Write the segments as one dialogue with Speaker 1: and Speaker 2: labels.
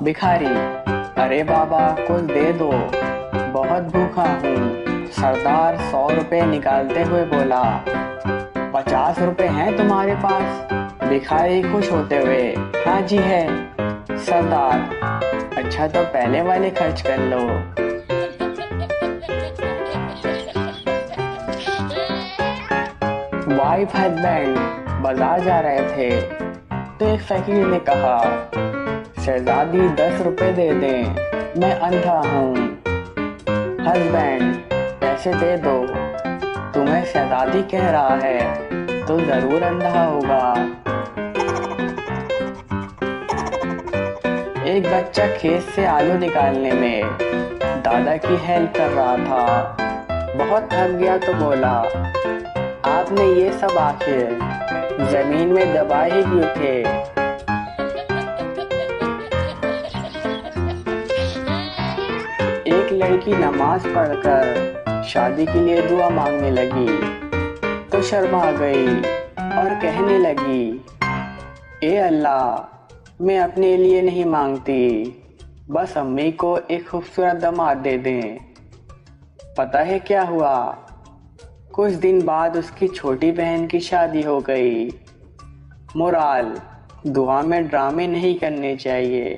Speaker 1: भिखारी, अरे बाबा कुछ दे दो, बहुत भूखा हूँ। सरदार 100 रुपए निकालते हुए बोला। 50 रुपए हैं तुम्हारे पास? भिखारी खुश होते हुए, हाँ जी है। सरदार, अच्छा तो पहले वाले खर्च कर लो। वाइफ हस्बैंड बाजार जा रहे थे तो एक फकीर ने कहा, शहजादी 10 रुपए दे दें, मैं अंधा हूँ। हस्बैंड, पैसे दे दो, तुम्हें शहजादी कह रहा है तो जरूर अंधा होगा। एक बच्चा खेत से आलू निकालने में दादा की हेल्प कर रहा था। बहुत थक गया तो बोला, आपने ये सब आखिर जमीन में दबाए ही क्यों थे? एक लड़की नमाज पढ़कर शादी के लिए दुआ मांगने लगी तो शर्मा गई और कहने लगी, ए अल्लाह, मैं अपने लिए नहीं मांगती, बस अम्मी को एक खूबसूरत दामाद दे दें। पता है क्या हुआ? कुछ दिन बाद उसकी छोटी बहन की शादी हो गई। मोराल, दुआ में ड्रामे नहीं करने चाहिए।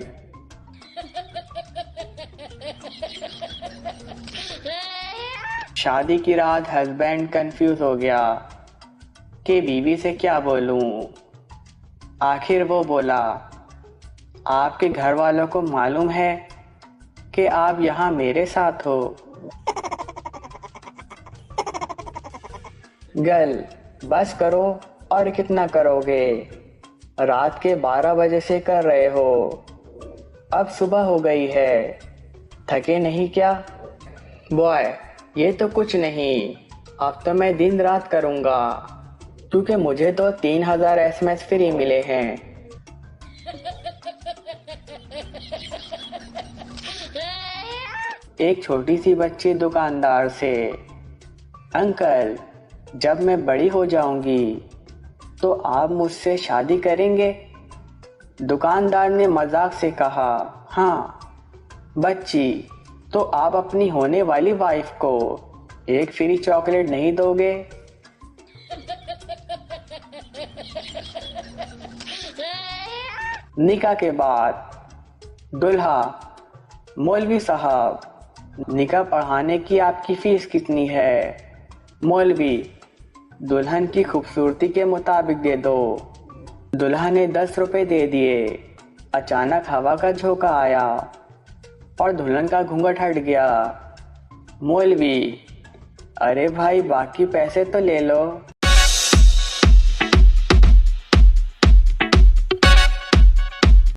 Speaker 1: शादी की रात हस्बैंड कंफ्यूज हो गया कि बीवी से क्या बोलूं। आखिर वो बोला, आपके घर वालों को मालूम है कि आप यहाँ मेरे साथ हो? गर्ल, बस करो, और कितना करोगे? रात के 12 बजे से कर रहे हो, अब सुबह हो गई है, थके नहीं क्या? बॉय, ये तो कुछ नहीं, अब तो मैं दिन रात करूँगा, क्योंकि मुझे तो 3000 SMS फ्री मिले हैं। एक छोटी सी बच्ची दुकानदार से, अंकल, जब मैं बड़ी हो जाऊंगी तो आप मुझसे शादी करेंगे? दुकानदार ने मजाक से कहा, हाँ। बच्ची, तो आप अपनी होने वाली वाइफ को एक फ्री चॉकलेट नहीं दोगे? निकाह के बाद दुल्हा, मौलवी साहब, निकाह पढ़ाने की आपकी फीस कितनी है? मौलवी, दुल्हन की खूबसूरती के मुताबिक दे दो। दुल्हा ने 10 रुपए दे दिए। अचानक हवा का झोंका आया और दुल्हन का घूंघट हट गया। मौलवी, अरे भाई बाकी पैसे तो ले लो।